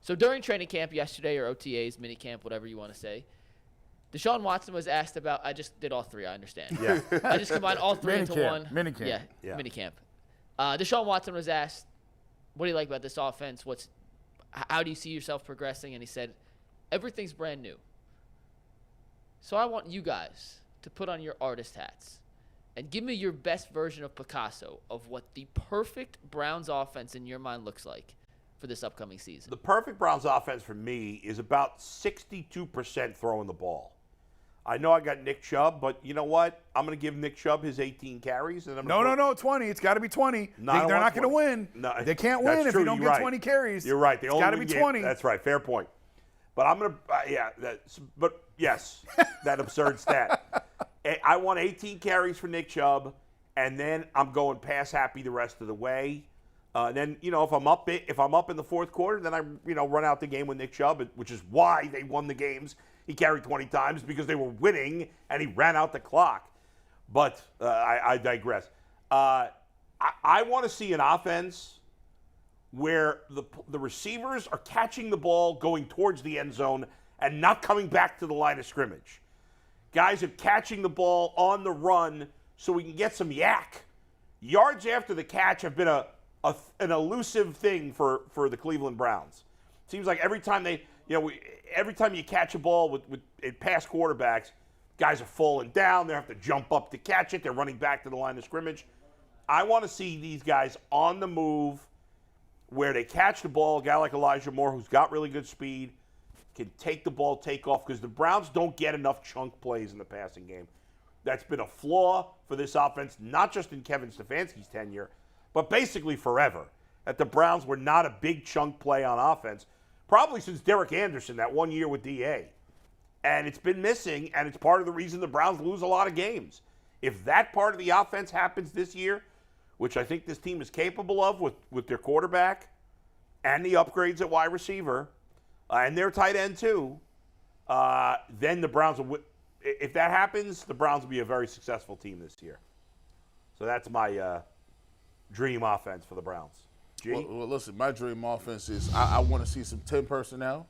So during training camp yesterday, or OTAs, mini camp, whatever you want to say, Deshaun Watson was asked about – I just did all three, I understand. Yeah. I just combined all three into one. Mini camp. Yeah, mini camp. Deshaun Watson was asked, what do you like about this offense? How do you see yourself progressing? And he said, everything's brand new. So I want you guys to put on your artist hats and give me your best version of Picasso of what the perfect Browns offense in your mind looks like for this upcoming season. The perfect Browns offense for me is about 62% throwing the ball. I know I got Nick Chubb, but you know what? I'm going to give Nick Chubb his 18 carries. And No, 20. It's got to be 20. They're not going to win. No, they can't win if you don't get 20 carries. You're right. It's got to be 20. That's right. Fair point. But I'm going to, yes, that absurd stat. I want 18 carries for Nick Chubb, and then I'm going pass happy the rest of the way. Then, if I'm up in the fourth quarter, then I, run out the game with Nick Chubb, which is why they won the games. He carried 20 times because they were winning, and he ran out the clock. But I digress. I want to see an offense where the receivers are catching the ball going towards the end zone and not coming back to the line of scrimmage. Guys are catching the ball on the run so we can get some yak. Yards after the catch have been an elusive thing for the Cleveland Browns. Seems like every time every time you catch a ball with past quarterbacks, guys are falling down. They have to jump up to catch it. They're running back to the line of scrimmage. I want to see these guys on the move where they catch the ball. A guy like Elijah Moore, who's got really good speed, can take the ball, take off, because the Browns don't get enough chunk plays in the passing game. That's been a flaw for this offense, not just in Kevin Stefanski's tenure, but basically forever. That the Browns were not a big chunk play on offense, probably since Derek Anderson, that 1 year with DA. And it's been missing, and it's part of the reason the Browns lose a lot of games. If that part of the offense happens this year, which I think this team is capable of with their quarterback and the upgrades at wide receiver, and their tight end too, then the Browns will – if that happens, the Browns will be a very successful team this year. So that's my dream offense for the Browns. Well, listen, my dream offense is I want to see some 10 personnel.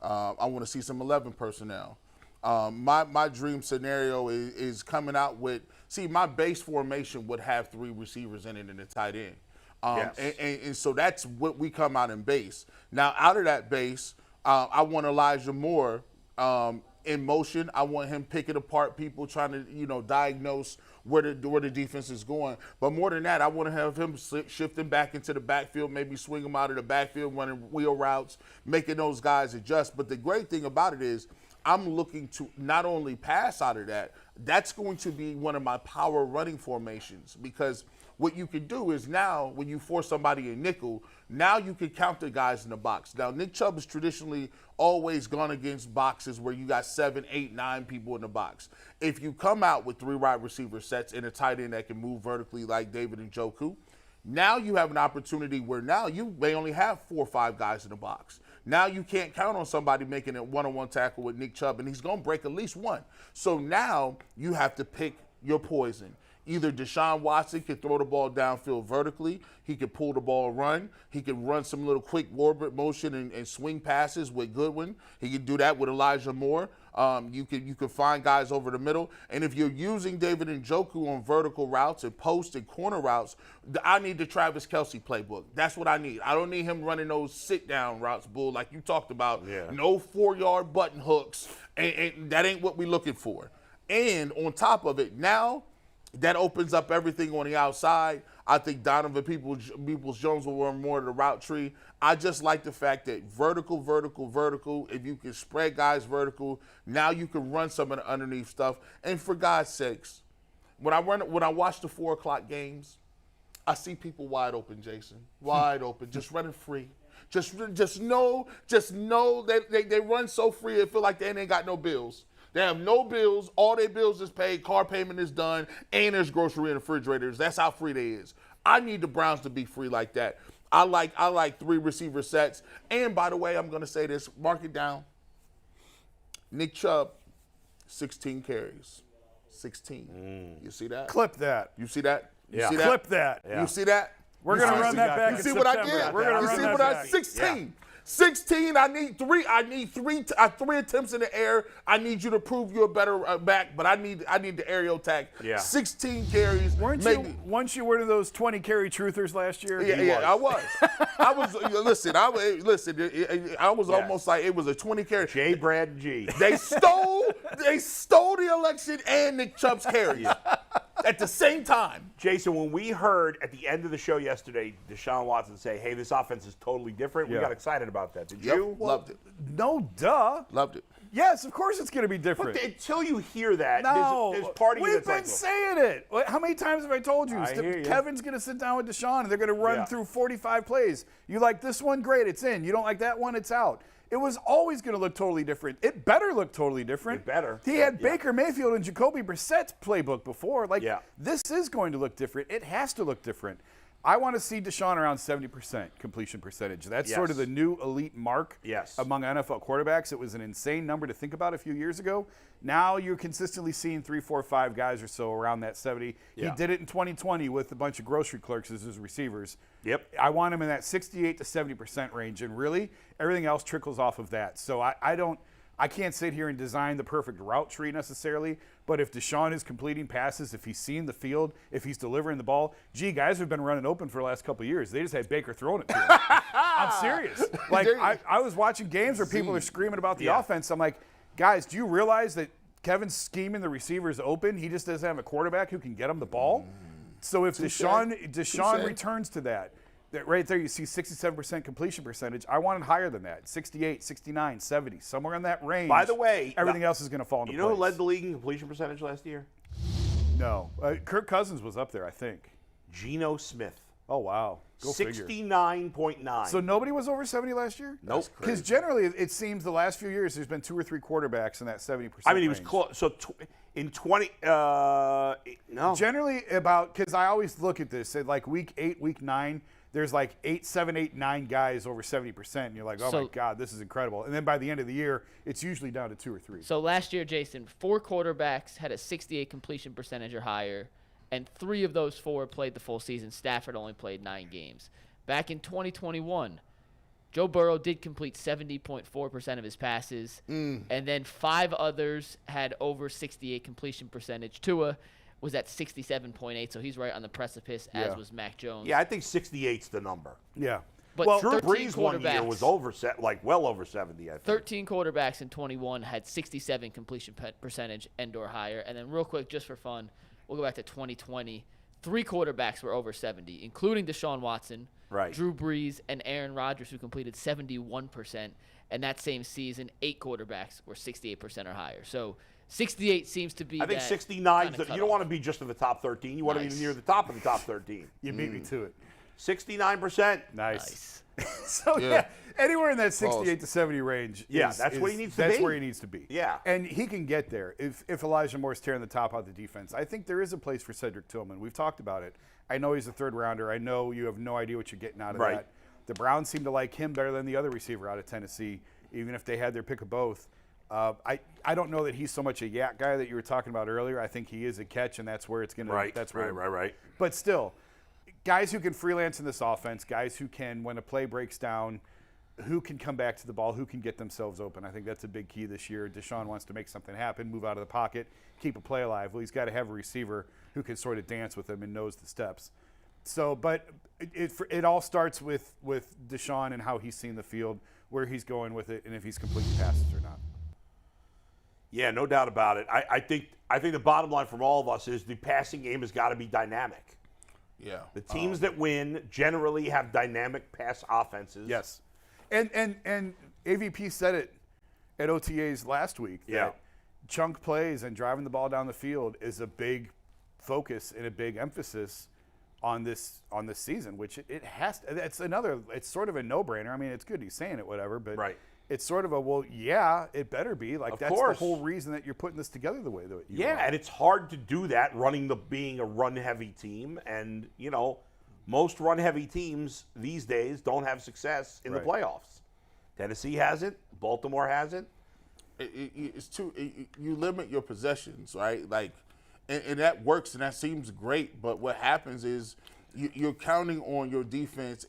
I want to see some 11 personnel. My dream scenario is coming out with – see, my base formation would have 3 receivers in it and a tight end. Yes. And so that's what we come out in base. Now, out of that base, I want Elijah Moore in motion. I want him picking apart people, trying to, diagnose where the defense is going. But more than that, I want to have him shifting back into the backfield, maybe swing him out of the backfield, running wheel routes, making those guys adjust. But the great thing about it is I'm looking to not only pass out of that, that's going to be one of my power running formations, because what you can do is now when you force somebody in nickel, now you can count the guys in the box. Now, Nick Chubb has traditionally always gone against boxes where you got 7, 8, 9 people in the box. If you come out with 3 wide receiver sets and a tight end that can move vertically like David Njoku, now you have an opportunity where now you may only have 4 or 5 guys in the box. Now you can't count on somebody making a one-on-one tackle with Nick Chubb, and he's going to break at least one. So now you have to pick your poison. Either Deshaun Watson can throw the ball downfield vertically, he can pull the ball and run, he can run some little quick orbit motion and swing passes with Goodwin. He can do that with Elijah Moore. You can find guys over the middle. And if you're using David Njoku on vertical routes and post and corner routes, I need the Travis Kelce playbook. That's what I need. I don't need him running those sit-down routes, Bull, like you talked about. Yeah. No 4-yard button hooks, and that ain't what we're looking for. And on top of it, now that opens up everything on the outside. I think Donovan Peoples-Jones will run more of the route tree. I just like the fact that vertical, if you can spread guys vertical, now you can run some of the underneath stuff. And for God's sakes, when I watch the 4 o'clock games, I see people wide open, Jason. Wide open, just running free. Just know that they run so free it feel like they ain't got no bills. They have no bills. All their bills is paid. Car payment is done. And there's grocery and refrigerators. That's how free they is. I need the Browns to be free like that. I like 3 receiver sets. And by the way, I'm going to say this. Mark it down. Nick Chubb, 16 carries. 16. You see that? Clip that. You see that? You Yeah. see that? Clip that. Yeah. You see that? We're going to run that back You in see what I September. did? We're going to You run see that what I back. 16. 16. I need three attempts in the air. I need you to prove you're a better back, but I need the aerial attack. Yeah. 16 carries. Weren't you one of those 20 carry truthers last year? Yeah, I was. I was. Listen. I was almost like it was a 20 carry. J. Brad G. They stole the election and Nick Chubb's carries at the same time. Jason, when we heard at the end of the show yesterday Deshaun Watson say, "Hey, this offense is totally different," we got excited about that. Did you? Loved it. No, duh. Loved it. Yes, of course it's going to be different. But until you hear that, No, there's part of you we've that's been saying it. How many times have I told you? I hear you. Kevin's going to sit down with Deshaun, and they're going to run through 45 plays. You like this one? Great, it's in. You don't like that one? It's out. It was always going to look totally different. It better look totally different. It better. He had Baker Mayfield and Jacoby Brissett's playbook before. This is going to look different. It has to look different. I want to see Deshaun around 70% completion percentage. That's sort of the new elite mark among NFL quarterbacks. It was an insane number to think about a few years ago. Now you're consistently seeing 3, 4, 5 guys or so around that 70. He did it in 2020 with a bunch of grocery clerks as his receivers. Yep. I want him in that 68 to 70% range, and really everything else trickles off of that. So I can't sit here and design the perfect route tree necessarily, but if Deshaun is completing passes, if he's seeing the field, if he's delivering the ball, guys have been running open for the last couple of years. They just had Baker throwing it to him. I'm serious. Like, I was watching games where people are screaming about the offense. I'm like, guys, do you realize that Kevin's scheming the receivers open? He just doesn't have a quarterback who can get him the ball. So if Deshaun returns to that right there, you see 67% completion percentage. I want it higher than that, 68, 69, 70, somewhere in that range. By the way, everything else is going to fall into place. You know who led the league in completion percentage last year? No. Kirk Cousins was up there, I think. Geno Smith. Oh, wow. Go 69.9. So nobody was over 70 last year? Nope. Because generally, it seems the last few years, there's been 2 or 3 quarterbacks in that 70% I mean, he was range. close. So in 20, no. Generally, because I always look at this, at like week 8, week 9, there's like 7, 8, 9 guys over 70%, and you're like, oh my God, this is incredible. And then by the end of the year, it's usually down to 2 or 3. So last year, Jason, 4 quarterbacks had a 68 completion percentage or higher, and 3 of those 4 played the full season. Stafford only played 9 games. Back in 2021, Joe Burrow did complete 70.4% of his passes, and then 5 others had over 68 completion percentage. Tua was at 67.8, so he's right on the precipice, as was Mac Jones. Yeah, I think 68's the number. Yeah. But Drew Brees one year was well over 70, I think. 13 quarterbacks in 21 had 67 completion percentage and/or higher. And then real quick, just for fun, we'll go back to 2020. 3 quarterbacks were over 70, including Deshaun Watson, Drew Brees, and Aaron Rodgers, who completed 71%. And that same season, 8 quarterbacks were 68% or higher. So 68 seems to be I think 69, you don't want to be just in the top 13. You want to be near the top of the top 13. You beat me to it. 69%. Nice. So, anywhere in that 68 to 70 range. That's what he needs to be. That's where he needs to be. Yeah. And he can get there if Elijah Moore's tearing the top out of the defense. I think there is a place for Cedric Tillman. We've talked about it. I know he's a 3rd rounder. I know you have no idea what you're getting out of that. The Browns seem to like him better than the other receiver out of Tennessee, even if they had their pick of both. I don't know that he's so much a yak guy that you were talking about earlier. I think he is a catch, and that's where it's going to. Right. But still, guys who can freelance in this offense, guys who can, when a play breaks down, who can come back to the ball, who can get themselves open. I think that's a big key this year. Deshaun wants to make something happen, move out of the pocket, keep a play alive. Well, he's got to have a receiver who can sort of dance with him and knows the steps. So, but it all starts with Deshaun and how he's seeing the field, where he's going with it, and if he's completing passes or not. Yeah, no doubt about it. I think the bottom line from all of us is the passing game has got to be dynamic. Yeah. The teams that win generally have dynamic pass offenses. Yes. And AVP said it at OTAs last week. That chunk plays and driving the ball down the field is a big focus and a big emphasis on this season, which it has to. It's sort of a no-brainer. I mean, it's good he's saying it, whatever, but it's sort of it better be. Like, that's the whole reason that you're putting this together the way that you are. And it's hard to do that being a run-heavy team. And, most run-heavy teams these days don't have success in the playoffs. Tennessee hasn't. Baltimore hasn't. You limit your possessions, right? Like, and that works and that seems great. But what happens is you're counting on your defense,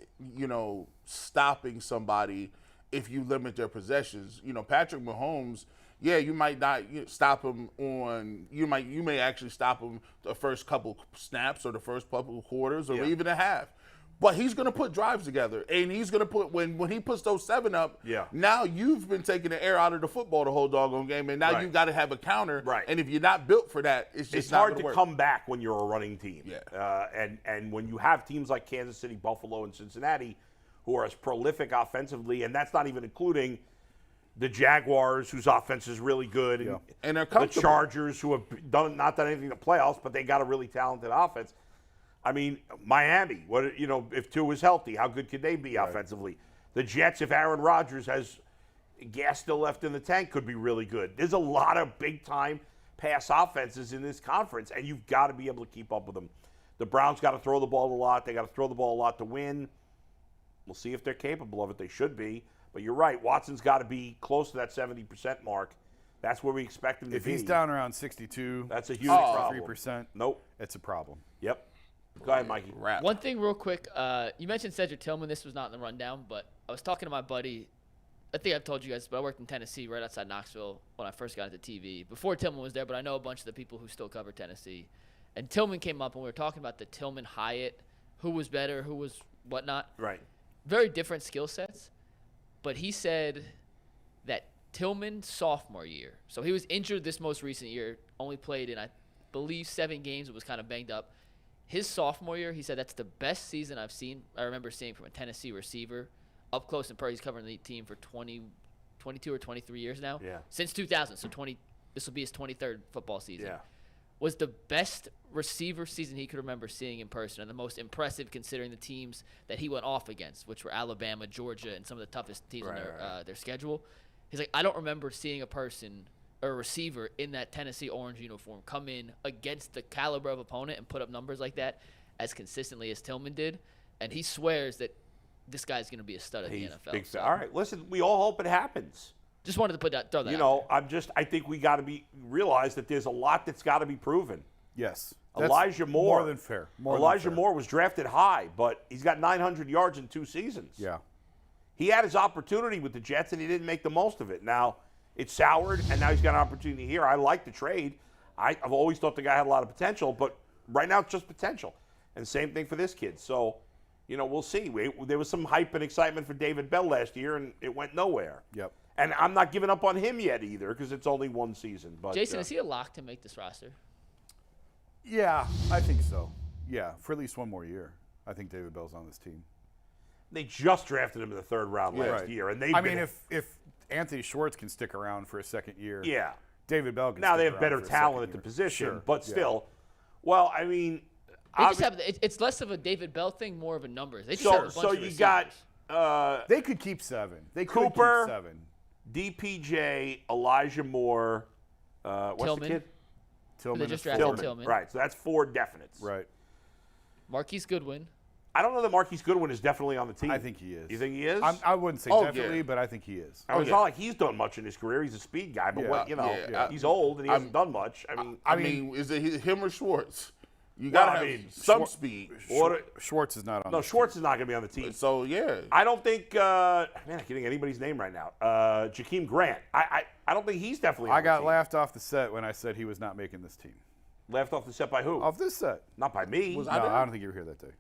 stopping somebody if you limit their possessions. Patrick Mahomes, yeah, you might not stop him on. You may actually stop him the first couple snaps or the first couple quarters or even a half. But he's going to put drives together, and he's going to put when he puts those 7 up. Yeah. Now you've been taking the air out of the football the whole doggone game, and now you got to have a counter. Right. And if you're not built for that, it's not hard to work. come back when you're a running team. Yeah. And when you have teams like Kansas City, Buffalo, and Cincinnati, who are as prolific offensively, and that's not even including the Jaguars, whose offense is really good, and they're the comfortable. Chargers, who have not done anything in the playoffs, but they got a really talented offense. I mean, Miami, if Tua is healthy, how good could they be offensively? The Jets, if Aaron Rodgers has gas still left in the tank, could be really good. There's a lot of big-time pass offenses in this conference, and you've got to be able to keep up with them. The Browns got to throw the ball a lot. They got to throw the ball a lot to win. We'll see if they're capable of it. They should be. But you're right. Watson's got to be close to that 70% mark. That's where we expect him to be. If he's down around 62, that's a huge problem. 3%, nope, it's a problem. Yep. Go ahead, Mikey. One thing real quick. You mentioned Cedric Tillman. This was not in the rundown, but I was talking to my buddy. I think I've told you guys, but I worked in Tennessee right outside Knoxville when I first got into TV. Before Tillman was there, but I know a bunch of the people who still cover Tennessee. And Tillman came up, and we were talking about the Tillman-Hyatt, who was better, who was whatnot. Right. Very different skill sets. But he said that Tillman's sophomore year, so he was injured this most recent year, only played in, I believe, 7 games. It was kind of banged up. His sophomore year, he said that's the best season I've seen. I remember seeing from a Tennessee receiver up close and personal. He's covering the team for 22 or 23 years now. Yeah. Since 2000, so this will be his 23rd football season. Yeah. Was the best receiver season he could remember seeing in person, and the most impressive considering the teams that he went off against, which were Alabama, Georgia, and some of the toughest teams in their schedule. He's like, I don't remember seeing a person or a receiver in that Tennessee orange uniform come in against the caliber of opponent and put up numbers like that as consistently as Tillman did. And he swears that this guy's going to be a stud in the NFL. Big all right, listen, we all hope it happens. Just wanted to throw that out there. I think we got to realize that there's a lot that's got to be proven. Yes. Elijah Moore. More than fair. Elijah Moore was drafted high, but he's got 900 yards in 2 seasons. Yeah. He had his opportunity with the Jets, and he didn't make the most of it. Now, it's soured, and now he's got an opportunity here. I like the trade. I've always thought the guy had a lot of potential, but right now it's just potential. And same thing for this kid. So, we'll see. There was some hype and excitement for David Bell last year, and it went nowhere. Yep. And I'm not giving up on him yet either because it's only 1 season. But Jason, is he a lock to make this roster? Yeah, I think so. Yeah, for at least one more year. I think David Bell's on this team. They just drafted him in the 3rd round last year. And if Anthony Schwartz can stick around for a second year, David Bell can now stick they have around better for a talent second at the year. position, Sure, but still. Well, I mean, it's less of a David Bell thing, more of a numbers. They just have a bunch of you receivers. got they could keep 7. They could Cooper, keep 7. DPJ, Elijah Moore, what's Tillman. the kid? Tillman. They just is drafted 4. Tillman. Right, so that's 4 definites. Right. Marquise Goodwin. I don't know that Marquise Goodwin is definitely on the team. I think he is. You think he is? I wouldn't say definitely, but I think he is. It's not like he's done much in his career. He's a speed guy, but he's old and he hasn't done much. I mean, is it him or Schwartz? You got to have some speed. Schwartz is not on. No, Schwartz is not going to be on the team. So yeah, I don't think. Man, I can't think of anybody's name right now. Jakeem Grant. I don't think he's definitely. On I got the team. laughed off the set when I said he was not making this team. Laughed off the set by who? Off this set. Not by me. No, I don't think you were here that day.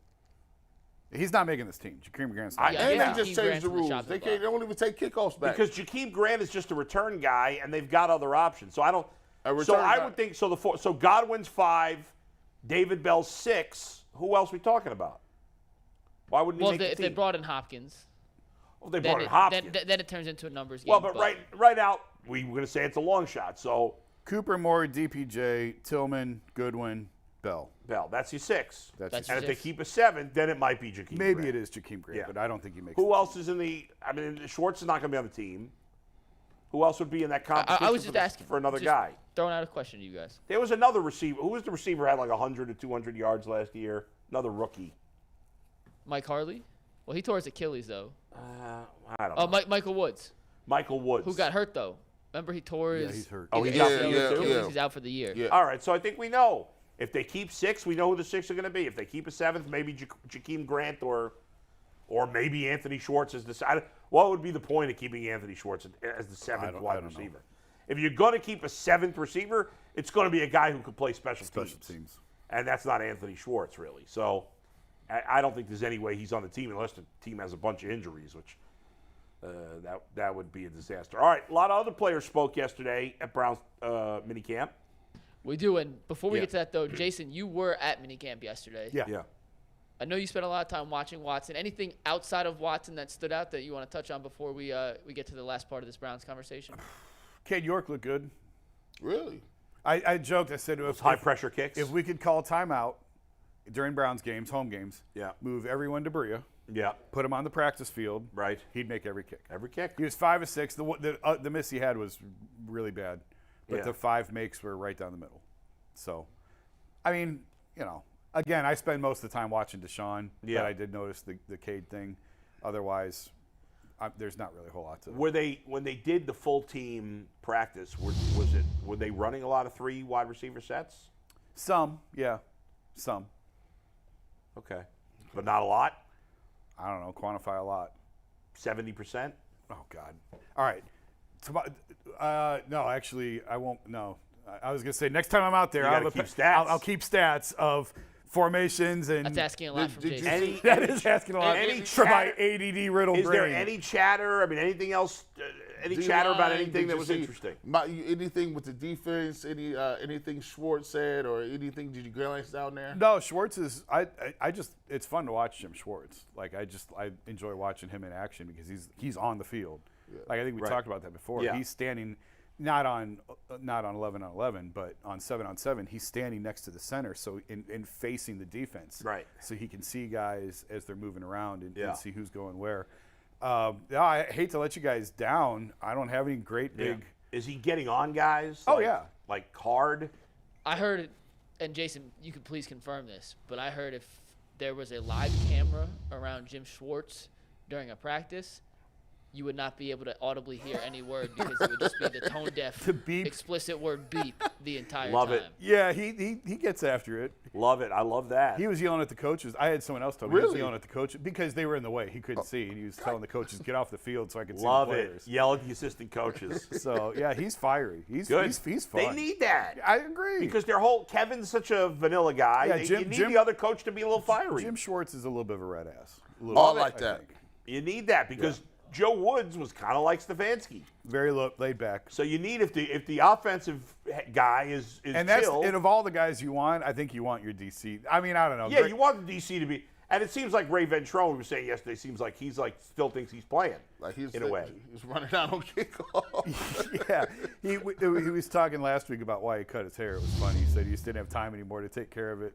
He's not making this team. Jakeem Grant's not. Yeah, and yeah. they just Jakeem changed Grant's the from the rules. chopping They don't even take kickoffs back. Because Jakeem Grant is just a return guy, and they've got other options. So I don't. So I would think so. So Godwin's 5, David Bell's 6. Who else are we talking about? Why wouldn't he make the if team? they brought in Hopkins. Well, they brought in Hopkins. Then it turns into a numbers game. Well, but right out, we were going to say it's a long shot. So Cooper, Moore, DPJ, Tillman, Goodwin, Bell. That's your 6. That's and if your they 6. keep a 7, then it might be Jakeem Maybe Grant. it is Jakeem Grant, Yeah. but I don't think he makes. Who else is in the? I mean, Schwartz is not going to be on the team. Who else would be in that competition? I was just asking for another just guy. Throwing out a question to you guys. There was another receiver. Who was the receiver who had like 100 to 200 yards last year? Another rookie. Mike Harley? Well, he tore his Achilles, though. I don't know. Michael Woods. Michael Woods. Who got hurt, though. Remember, he tore his... he's hurt. Oh, his he's out for ACL the year, too? Achilles. He's out for the year. Yeah. All right, so I think we know. If they keep 6, we know who the 6 are going to be. If they keep a 7th, maybe Jakeem Grant or Or maybe Anthony Schwartz is the. What would be the point of keeping Anthony Schwartz as the seventh wide receiver? If you're going to keep a seventh receiver, it's going to be a guy who can play special teams. And that's not Anthony Schwartz, really. So I don't think there's any way he's on the team unless the team has a bunch of injuries, which that would be a disaster. All right, a lot of other players spoke yesterday at Browns minicamp. We do, and before we get to that, though, Jason, you were at minicamp yesterday. Yeah. I know you spent a lot of time watching Watson. Anything outside of Watson that stood out that you want to touch on before we get to the last part of this Browns conversation? Cade York looked good. Really? I joked. I said, if High-pressure kicks. If we could call timeout during Browns games, home games, move everyone to Berea, put him on the practice field, right, he'd make every kick. Every kick. He was 5 of 6. The miss he had was really bad, but the 5 makes were right down the middle. So, I mean, again, I spend most of the time watching Deshaun, but I did notice the Cade thing. Otherwise, there's not really a whole lot to. When they did the full team practice, were they running a lot of 3 wide receiver sets? Some, yeah, some. Okay, but not a lot. I don't know. Quantify a lot. 70%. Oh God. All right. No, actually, I won't. No, I was gonna say next time I'm out there, I'll keep stats. I'll keep stats of formations and. That's asking a lot from Jason. That is asking a lot from my ADD riddled brain. Is there any chatter? I mean, anything else? Any chatter about anything that was interesting? Anything with the defense? Anything Schwartz said, or anything? Did you glance down there? No, Schwartz is. I just. It's fun to watch Jim Schwartz. Like I enjoy watching him in action because he's on the field. Yeah. Like I think we talked about that before. Yeah. He's standing. Not on 11-on-11, but on 7-on-7, he's standing next to the center, so in facing the defense, right? So he can see guys as they're moving around and see who's going where. I hate to let you guys down. I don't have any great big. Is he getting on guys? Oh like hard. I heard it, and Jason, you could please confirm this, but I heard if there was a live camera around Jim Schwartz during a practice, you would not be able to audibly hear any word because it would just be the tone-deaf, explicit word beep the entire love time. It. Yeah, he gets after it. Love it. I love that. He was yelling at the coaches. I had someone else tell me he was yelling at the coaches because they were in the way. He couldn't see, and he was telling the coaches, get off the field so I could see the players. Yell at the assistant coaches. So, yeah, he's fiery. He's good. He's fun. They need that. I agree. Because Kevin's such a vanilla guy. Yeah, you need the other coach to be a little fiery. Jim Schwartz is a little bit of a red ass. I like that. You need that because Joe Woods was kind of like Stefanski. Very laid back. So you need if the offensive guy is chill. And of all the guys you want, I think you want your DC. I mean, I don't know. Yeah, you want the DC to be. And it seems like Ray Ventrone, we were saying yesterday, seems like he's still thinks he's playing. Like in a way. He's running out on kickoff. Yeah. He was talking last week about why he cut his hair. It was funny. He said he just didn't have time anymore to take care of it.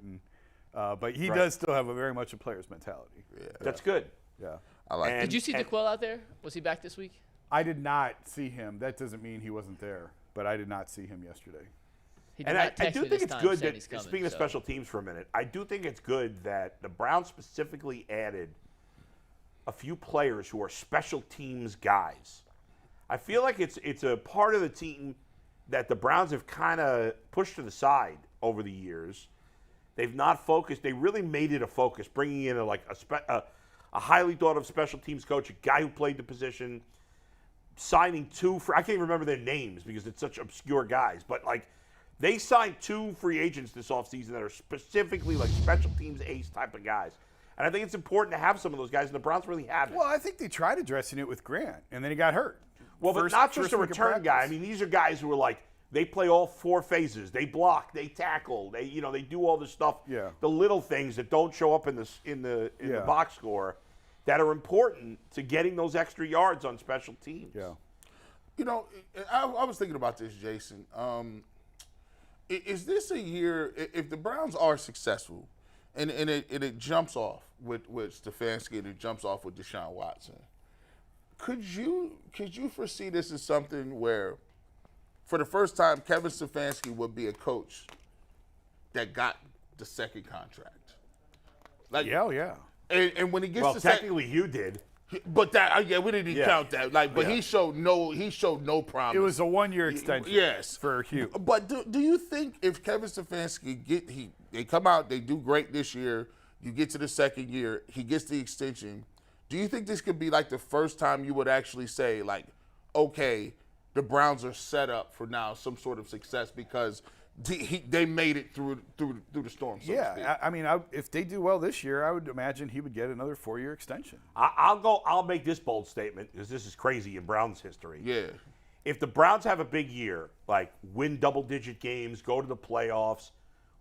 But he does still have very much a player's mentality. Yeah. That's good. Yeah. I like it. Did you see DeQuell out there? Was he back this week? I did not see him. That doesn't mean he wasn't there, but I did not see him yesterday. And I do think it's good that, speaking of special teams for a minute, I do think it's good that the Browns specifically added a few players who are special teams guys. I feel like it's a part of the team that the Browns have kind of pushed to the side over the years. They've not focused. They really made it a focus, bringing in a highly thought of special teams coach, a guy who played the position, signing 2 I can't even remember their names because it's such obscure guys, but they signed 2 free agents this offseason that are specifically special teams ace type of guys. And I think it's important to have some of those guys, and the Browns really haven't. Well, I think they tried addressing it with Grant, and then he got hurt. Well, but not just a return guy. I mean, these are guys who are they play all 4 phases. They block, they tackle, they do all this stuff. Yeah. The little things that don't show up in the box score that are important to getting those extra yards on special teams. Yeah. I was thinking about this, Jason. Is this a year, if the Browns are successful, and it jumps off with Stefanski and it jumps off with Deshaun Watson, could you foresee this as something where, for the first time, Kevin Stefanski would be a coach that got the second contract? Yeah. And when he gets technically you did. But we didn't count that. But he showed no promise. It was a 1-year extension. Yes, for Hugh. But do you think if Kevin Stefanski they come out, they do great this year, you get to the second year, he gets the extension, Do you think this could be like the first time you would actually say, like, okay, the Browns are set up for now some sort of success because they made it through the storm? So to speak? I mean, if they do well this year, I would imagine he would get another 4-year extension. I'll make this bold statement because this is crazy in Browns history. Yeah. If the Browns have a big year, like win double-digit games, go to the playoffs,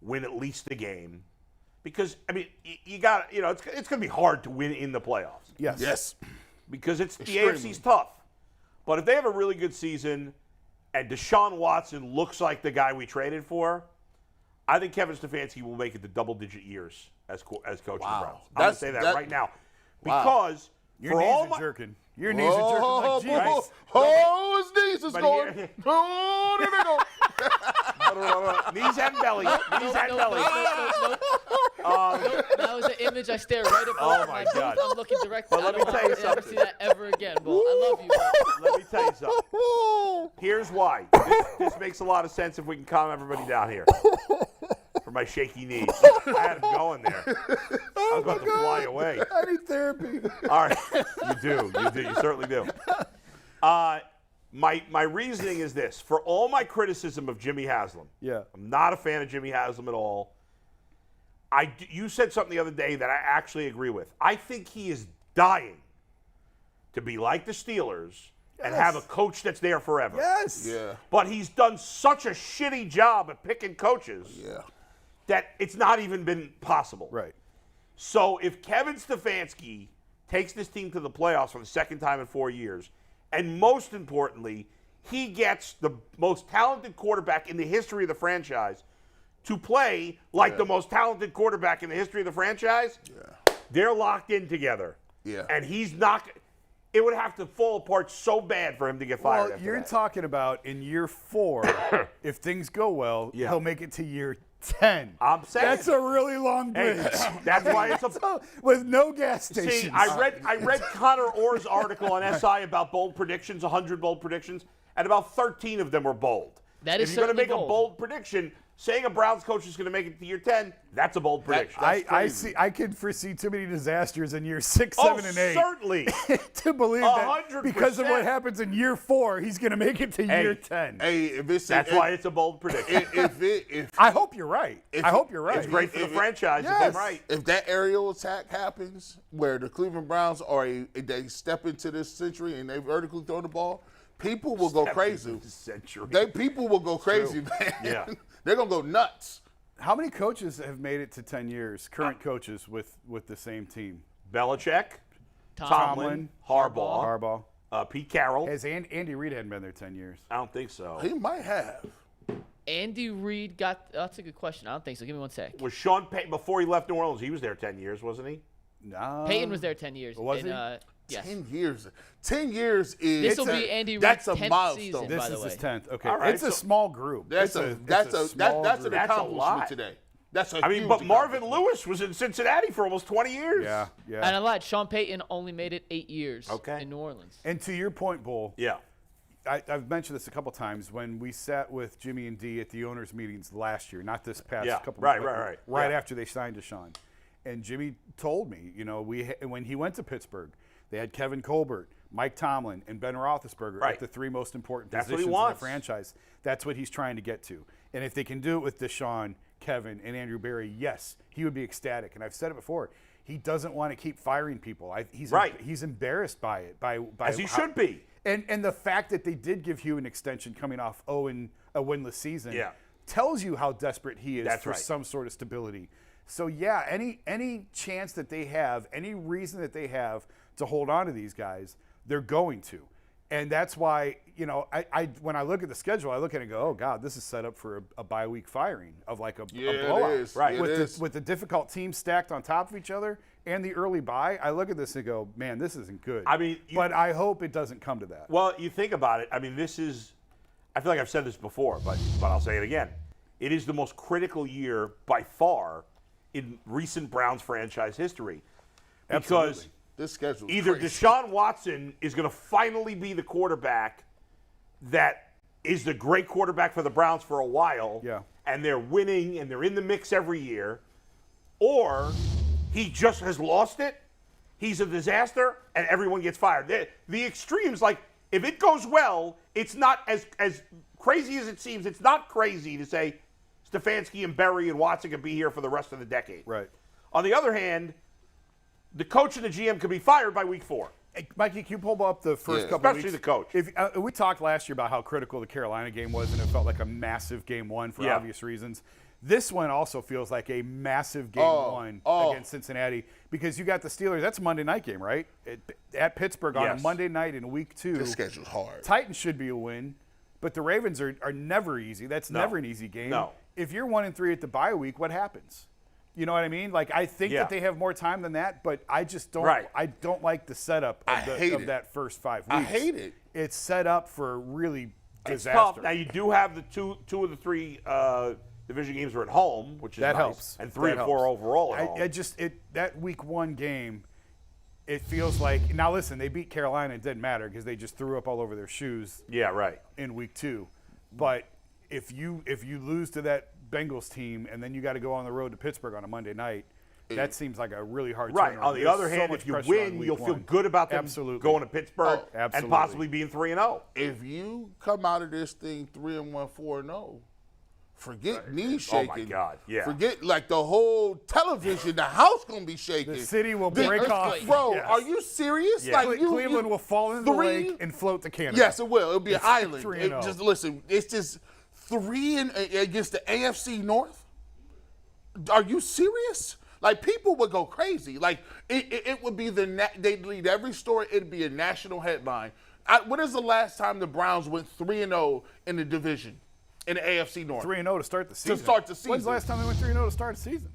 win at least a game, because I mean, it's going to be hard to win in the playoffs. Yes. Because the Extremely. AFC's tough. But if they have a really good season and Deshaun Watson looks like the guy we traded for, I think Kevin Stefanski will make it to double-digit years as coach of the Browns. I'm going to say that right now. Because Your for knees all are my jerking. Your knees are jerking like Jesus. Oh, his knees is But going. here- Oh, there they go. knees and belly. Knees and belly. That was an image I stare right at. Oh, my God. I'm looking directly. But let I me don't tell you want to ever something. see that ever again, Bull. I love you, Bull. Let me tell you something. Here's why. This makes a lot of sense if we can calm everybody down here. For my shaky knees. I had him going there. I was about to fly away. I need therapy. All right. You do. You certainly do. My reasoning is this. For all my criticism of Jimmy Haslam, Yeah. I'm not a fan of Jimmy Haslam at all. You said something the other day that I actually agree with. I think he is dying to be like the Steelers and have a coach that's there forever. Yes. Yeah. But he's done such a shitty job at picking coaches Yeah. that it's not even been possible. Right. So if Kevin Stefanski takes this team to the playoffs for the second time in 4 years, and most importantly, he gets the most talented quarterback in the history of the franchise to play like the most talented quarterback in the history of the franchise, they're locked in together. Yeah. And he's not – it would have to fall apart so bad for him to get fired Well, after you're that. talking about in year 4, if things go well, Yeah. he'll make it to year 10. I'm saying. That's a really long Hey, bridge. that's why it's a – With no gas stations. See, I read Connor Orr's article on SI about bold predictions, 100 bold predictions, and about 13 of them were bold. That is if you're going to certainly make a bold prediction, saying a Browns coach is going to make it to year 10, that's a bold prediction. I could foresee too many disasters in year 6, 7, and 8 certainly. to believe that 100%. because of what happens in year 4, he's going to make it to year 10. Hey, if it's That's why it's a bold prediction. if I hope you're right. I hope you're right. It's great for the franchise if Yes. I'm right. If that aerial attack happens, where the Cleveland Browns they step into this century and they vertically throw the ball, people will go crazy. People will go crazy, man. Yeah. They're gonna go nuts. How many coaches have made it to 10 years, current coaches with the same team? Belichick, Tomlin, Harbaugh, Harbaugh. Pete Carroll. Has Andy Reid hadn't been there 10 years? I don't think so. He might have. Andy Reid got – that's a good question. I don't think so. Give me one sec. Was Sean Payton, before he left New Orleans, he was there 10 years, wasn't he? No. Peyton was there 10 years. Was he? Yes. 10 years. 10 years is. This will be Andy Reid's That's a 10th milestone. season, This by the is his way. 10th. Okay. All right, It's a so- small group. That's small an group. That's a accomplishment lot. today. That's a I mean, huge but Marvin accomplishment. Lewis was in Cincinnati for almost 20 years. Yeah. And I lied. Sean Payton only made it 8 years in New Orleans. And to your point, Bull, Yeah. I've mentioned this a couple times when we sat with Jimmy and D at the owners' meetings last year, not this past couple right, months, right. Yeah. after they signed Deshaun. And Jimmy told me, when he went to Pittsburgh, they had Kevin Colbert, Mike Tomlin, and Ben Roethlisberger Right. at the 3 most important That's what he positions in the wants. franchise. That's what he's trying to get to. And if they can do it with Deshaun, Kevin, and Andrew Berry, yes, he would be ecstatic. And I've said it before. He doesn't want to keep firing people. He's embarrassed by it. By As he should be. And the fact that they did give Hugh an extension coming off a winless season tells you how desperate he is for some sort of stability. So, yeah, any chance that they have, any reason that they have to hold on to these guys, they're going to. And that's why, I when I look at the schedule, I look at it and go, oh, God, this is set up for a bye-week firing of like a blowout. It is. Right. With the difficult teams stacked on top of each other and the early bye, I look at this and go, man, this isn't good. I mean, but I hope it doesn't come to that. Well, you think about it. I mean, this is – I feel like I've said this before, but I'll say it again. It is the most critical year by far in recent Browns franchise history. Because Absolutely. This schedule is either crazy. Deshaun Watson is going to finally be the quarterback that is the great quarterback for the Browns for a while, and they're winning and they're in the mix every year, or he just has lost it he's a disaster and everyone gets fired. The extremes, like if it goes well, it's not as crazy as it seems. It's not crazy to say Stefanski and Berry and Watson could be here for the rest of the decade. Right. On the other hand, the coach and the GM could be fired by week 4. Hey, Mikey, can you pull up the first couple Especially weeks? the coach. If we talked last year about how critical the Carolina game was, and it felt like a massive game 1 for obvious reasons. This one also feels like a massive game 1 against Cincinnati because you got the Steelers. That's a Monday night game, right? At Pittsburgh on a Monday night in week 2. The schedule's hard. Titans should be a win, but the Ravens are never easy. That's never an easy game. No. If you're 1-3 at the bye week, what happens? You know what I mean? Like I think that they have more time than that, but I just don't. Right. I don't like the setup of that first 5 weeks. I hate it. It's set up for really It's disaster. tough. Now you do have the two of the 3 division games are at home, which is That nice. helps. And 3 That and 4 helps. overall at home. That week 1 game, it feels like now. Listen, they beat Carolina. It didn't matter because they just threw up all over their shoes. Yeah, right. In week 2, but if you lose to that Bengals team and then you got to go on the road to Pittsburgh on a Monday night, that seems like a really hard. Right. turnaround. On the There's other so hand, much if you pressure on win, week you'll feel 1. good about them Absolutely. going to Pittsburgh and absolutely. possibly being 3-0. If you come out of this thing 3-1, 4-0, forget knees shaking. Oh my God, yeah. Forget like the whole television, the house gonna be shaking. The city will break off. Bro, Yes. are you serious? Yeah. Like Cleveland will fall into the 3 lake and float to Canada. Yes, it will. It'll be an island. 3-0. Just listen, it's just 3 against the AFC North. Are you serious? Like people would go crazy. Like it would be they'd lead every story. It'd be a national headline. When is the last time the Browns went 3-0 in the division in the AFC North? 3-0 to start the season. When's the last time they went 3-0 to start the season?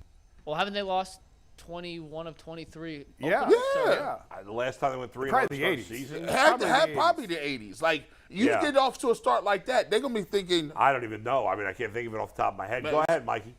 Well, haven't they lost 21 of 23? Yeah. Yeah. The last time they went 3-0 Probably the to start 80s. season. Probably the 80s. Like you get off to a start like that, they're gonna be thinking. I don't even know. I mean, I can't think of it off the top of my head. Go ahead, Mikey.